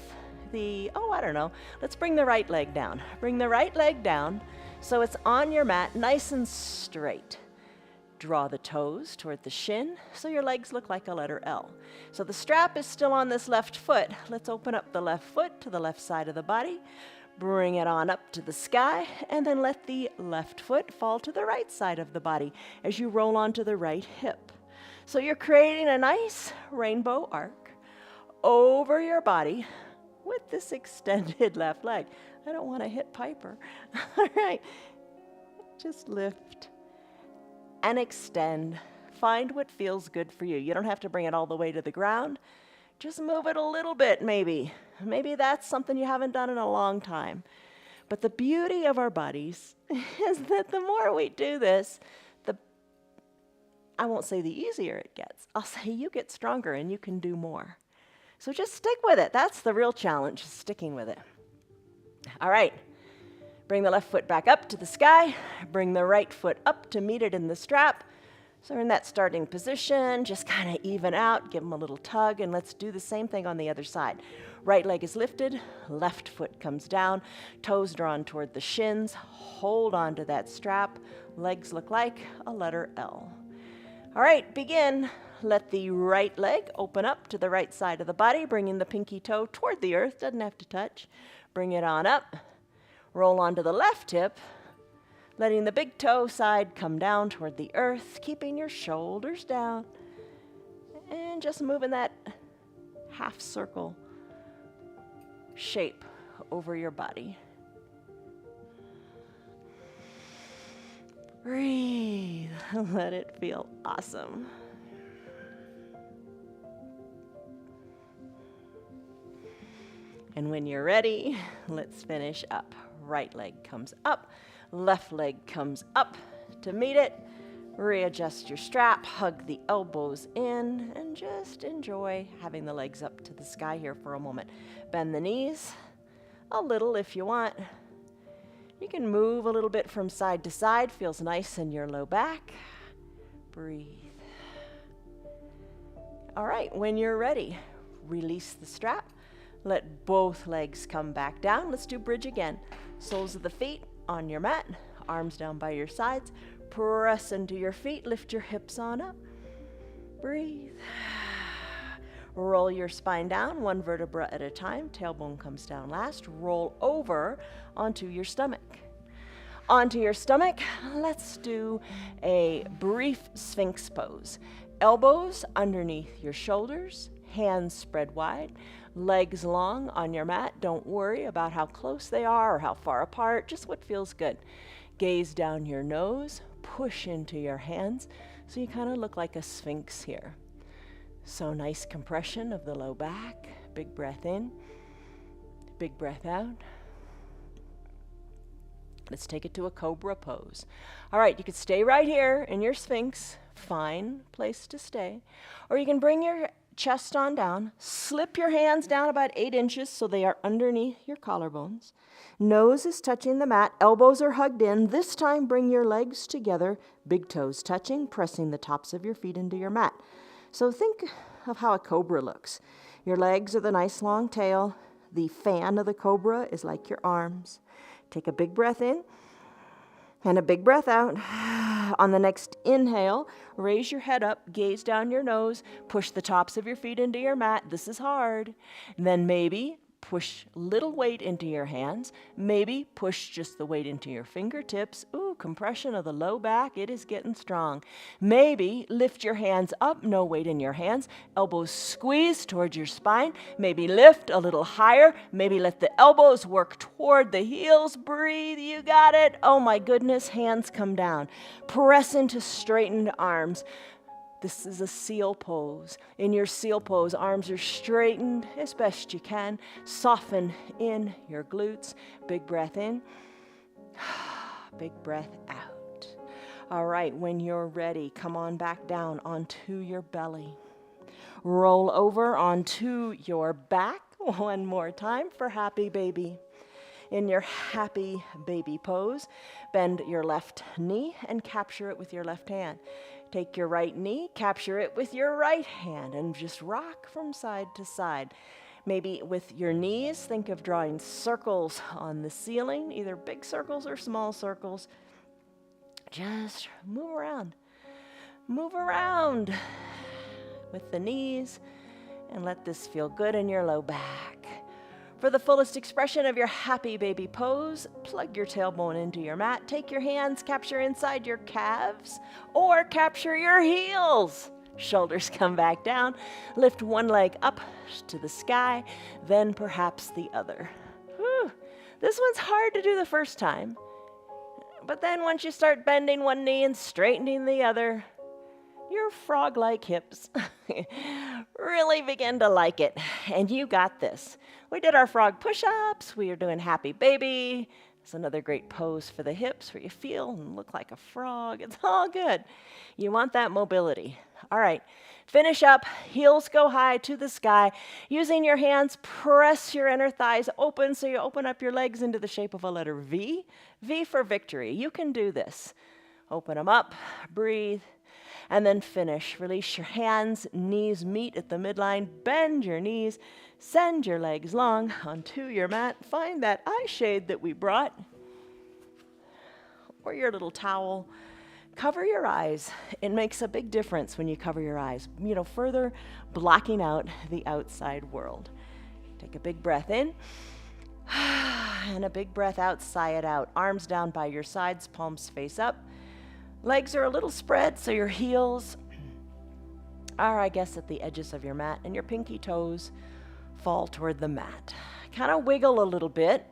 let's bring the right leg down. Bring the right leg down so it's on your mat, nice and straight. Draw the toes toward the shin so your legs look like a letter L. So the strap is still on this left foot. Let's open up the left foot to the left side of the body. Bring it on up to the sky, and then let the left foot fall to the right side of the body as you roll onto the right hip. So you're creating a nice rainbow arc over your body with this extended left leg. I don't want to hit Piper. All right, just lift and extend. Find what feels good for you. You don't have to bring it all the way to the ground. Just move it a little bit, maybe. Maybe that's something you haven't done in a long time. But the beauty of our bodies is that the more we do this, I won't say the easier it gets. I'll say you get stronger and you can do more. So just stick with it. That's the real challenge, sticking with it. All right. Bring the left foot back up to the sky. Bring the right foot up to meet it in the strap. So we're in that starting position. Just kind of even out. Give them a little tug. And let's do the same thing on the other side. Right leg is lifted. Left foot comes down. Toes drawn toward the shins. Hold on to that strap. Legs look like a letter L. All right, begin. Let the right leg open up to the right side of the body, bringing the pinky toe toward the earth. Doesn't have to touch. Bring it on up. Roll onto the left hip, letting the big toe side come down toward the earth, keeping your shoulders down, and just moving that half circle shape over your body. Breathe. Let it feel awesome. And when you're ready, let's finish up. Right leg comes up, left leg comes up to meet it. Readjust your strap, hug the elbows in, and just enjoy having the legs up to the sky here for a moment. Bend the knees a little if you want. You can move a little bit from side to side. Feels nice in your low back. Breathe. All right, when you're ready, release the strap. Let both legs come back down. Let's do bridge again. Soles of the feet on your mat, arms down by your sides. Press into your feet, lift your hips on up. Breathe. Roll your spine down, one vertebra at a time. Tailbone comes down last. Roll over onto your stomach. Onto your stomach, let's do a brief Sphinx pose. Elbows underneath your shoulders, hands spread wide, legs long on your mat. Don't worry about how close they are or how far apart, just what feels good. Gaze down your nose, push into your hands, so you kind of look like a Sphinx here. So nice compression of the low back, big breath in, big breath out. Let's take it to a cobra pose. All right, you could stay right here in your Sphinx, fine place to stay, or you can bring your chest on down. Slip your hands down about 8 inches so they are underneath your collarbones. Nose is touching the mat. Elbows are hugged in. This time, bring your legs together. Big toes touching, pressing the tops of your feet into your mat. So think of how a cobra looks. Your legs are the nice long tail. The fan of the cobra is like your arms. Take a big breath in and a big breath out. On the next inhale, raise your head up, gaze down your nose, push the tops of your feet into your mat. This is hard. And then maybe push little weight into your hands. Maybe push just the weight into your fingertips. Ooh, compression of the low back. It is getting strong. Maybe lift your hands up, no weight in your hands. Elbows squeeze towards your spine. Maybe lift a little higher. Maybe let the elbows work toward the heels. Breathe, you got it. Oh my goodness, hands come down. Press into straightened arms. This is a seal pose. In your seal pose, arms are straightened as best you can. Soften in your glutes. Big breath in. Big breath out. All right, when you're ready, come on back down onto your belly. Roll over onto your back one more time for happy baby. In your happy baby pose, bend your left knee and capture it with your left hand. Take your right knee, capture it with your right hand, and just rock from side to side. Maybe with your knees, think of drawing circles on the ceiling, either big circles or small circles. Just move around. Move around with the knees, and let this feel good in your low back. For the fullest expression of your happy baby pose, plug your tailbone into your mat. Take your hands, capture inside your calves, or capture your heels. Shoulders come back down. Lift one leg up to the sky, then perhaps the other. Whew. This one's hard to do the first time. But then once you start bending one knee and straightening the other, your frog-like hips really begin to like it. And you got this. We did our frog push-ups. We are doing happy baby. It's another great pose for the hips where you feel and look like a frog. It's all good. You want that mobility. All right. Finish up. Heels go high to the sky. Using your hands, press your inner thighs open so you open up your legs into the shape of a letter V. V for victory. You can do this. Open them up. Breathe. And then finish. Release your hands, knees meet at the midline, bend your knees, send your legs long onto your mat. Find that eye shade that we brought, or your little towel. Cover your eyes. It makes a big difference when you cover your eyes, further blocking out the outside world. Take a big breath in, and a big breath out, sigh it out. Arms down by your sides, palms face up. Legs are a little spread, so your heels are, I guess, at the edges of your mat, and your pinky toes fall toward the mat. Kind of wiggle a little bit.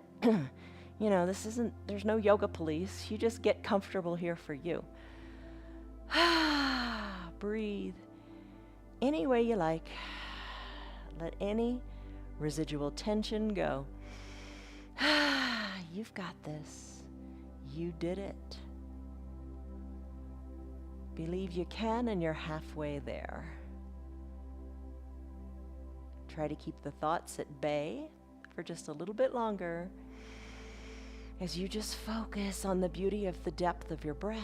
There's no yoga police. You just get comfortable here for you. Breathe any way you like. Let any residual tension go. You've got this. You did it. Believe you can, and you're halfway there. Try to keep the thoughts at bay for just a little bit longer as you just focus on the beauty of the depth of your breath.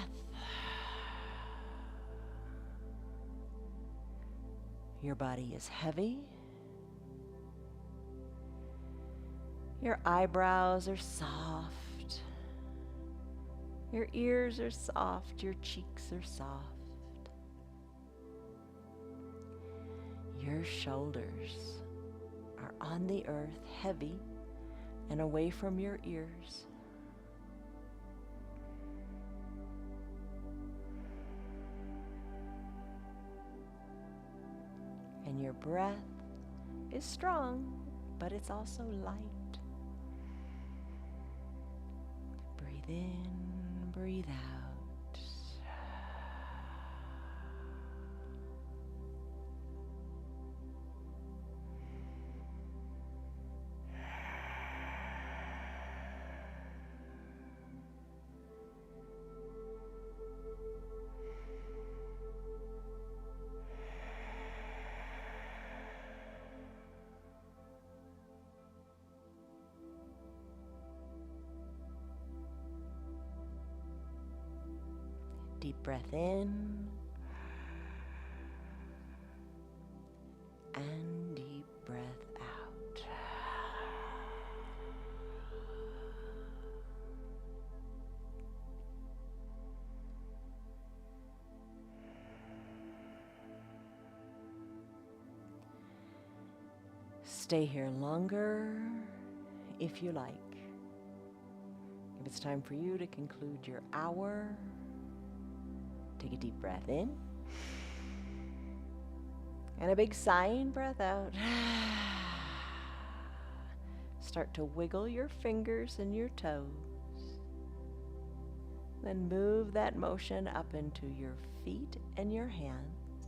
Your body is heavy. Your eyebrows are soft. Your ears are soft. Your cheeks are soft. Your shoulders are on the earth, heavy and away from your ears. And your breath is strong, but it's also light. Breathe in, breathe out. breath in and deep breath out. Stay here longer if you like. If it's time for you to conclude your hour, take a deep breath in and a big sighing breath out. Start to wiggle your fingers and your toes. Then move that motion up into your feet and your hands.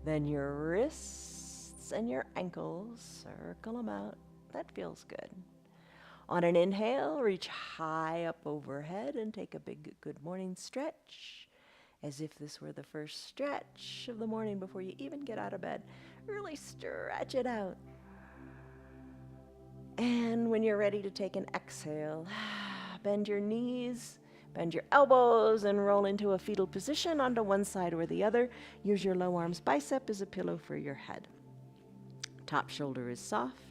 Then your wrists and your ankles, circle them out. That feels good. On an inhale, reach high up overhead and take a big good morning stretch, as if this were the first stretch of the morning before you even get out of bed. Really stretch it out. And when you're ready to take an exhale, bend your knees, bend your elbows, and roll into a fetal position onto one side or the other. Use your low arms bicep as a pillow for your head. Top shoulder is soft.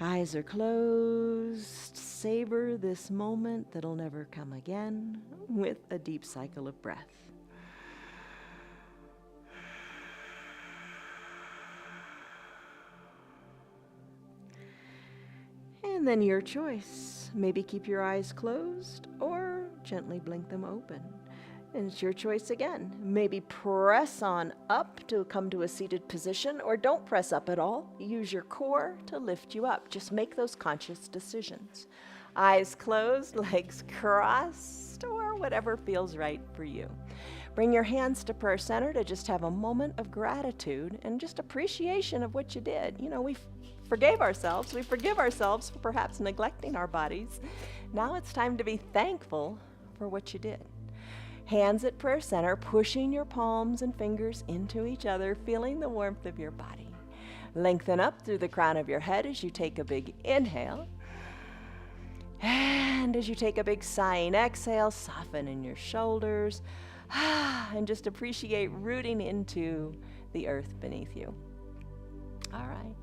Eyes are closed. Savor this moment that'll never come again with a deep cycle of breath. And then your choice. Maybe keep your eyes closed or gently blink them open. And it's your choice again. Maybe press on up to come to a seated position, or don't press up at all. Use your core to lift you up. Just make those conscious decisions. Eyes closed, legs crossed, or whatever feels right for you. Bring your hands to prayer center to just have a moment of gratitude and just appreciation of what you did. You know, we forgave ourselves. We forgive ourselves for perhaps neglecting our bodies. Now it's time to be thankful for what you did. Hands at prayer center, pushing your palms and fingers into each other, feeling the warmth of your body. Lengthen up through the crown of your head as you take a big inhale. And as you take a big sighing exhale, soften in your shoulders. And just appreciate rooting into the earth beneath you. All right.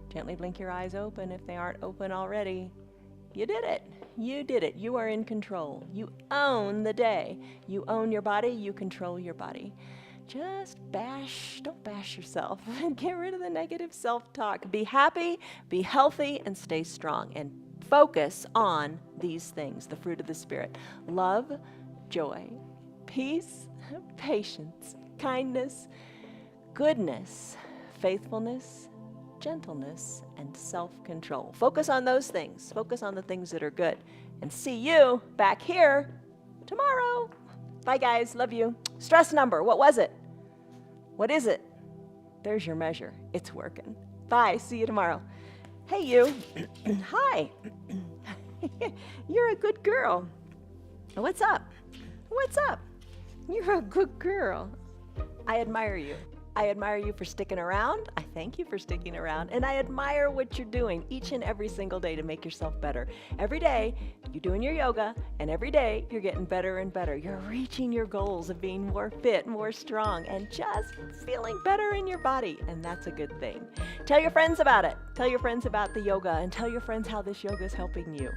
Gently blink your eyes open if they aren't open already. You did it. You did it. You are in control. You own the day. You own your body. You control your body. Just don't bash yourself. Get rid of the negative self-talk. Be happy, be healthy, and stay strong. And focus on these things, the fruit of the Spirit. Love, joy, peace, patience, kindness, goodness, faithfulness, gentleness, and self-control. Focus on those things. Focus on the things that are good. And see you back here tomorrow. Bye, guys. Love you. Stress number. What was it? What is it? There's your measure. It's working. Bye. See you tomorrow. Hey, you. Hi. You're a good girl. What's up? What's up? You're a good girl. I admire you. I admire you for sticking around. I thank you for sticking around. And I admire what you're doing each and every single day to make yourself better. Every day, you're doing your yoga, and every day, you're getting better and better. You're reaching your goals of being more fit, more strong, and just feeling better in your body. And that's a good thing. Tell your friends about it. Tell your friends about the yoga, and tell your friends how this yoga is helping you.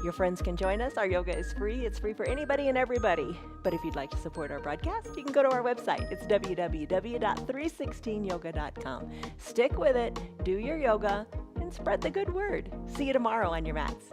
Your friends can join us. Our yoga is free. It's free for anybody and everybody. But if you'd like to support our broadcast, you can go to our website. It's www.316yoga.com. Stick with it, do your yoga, and spread the good word. See you tomorrow on your mats.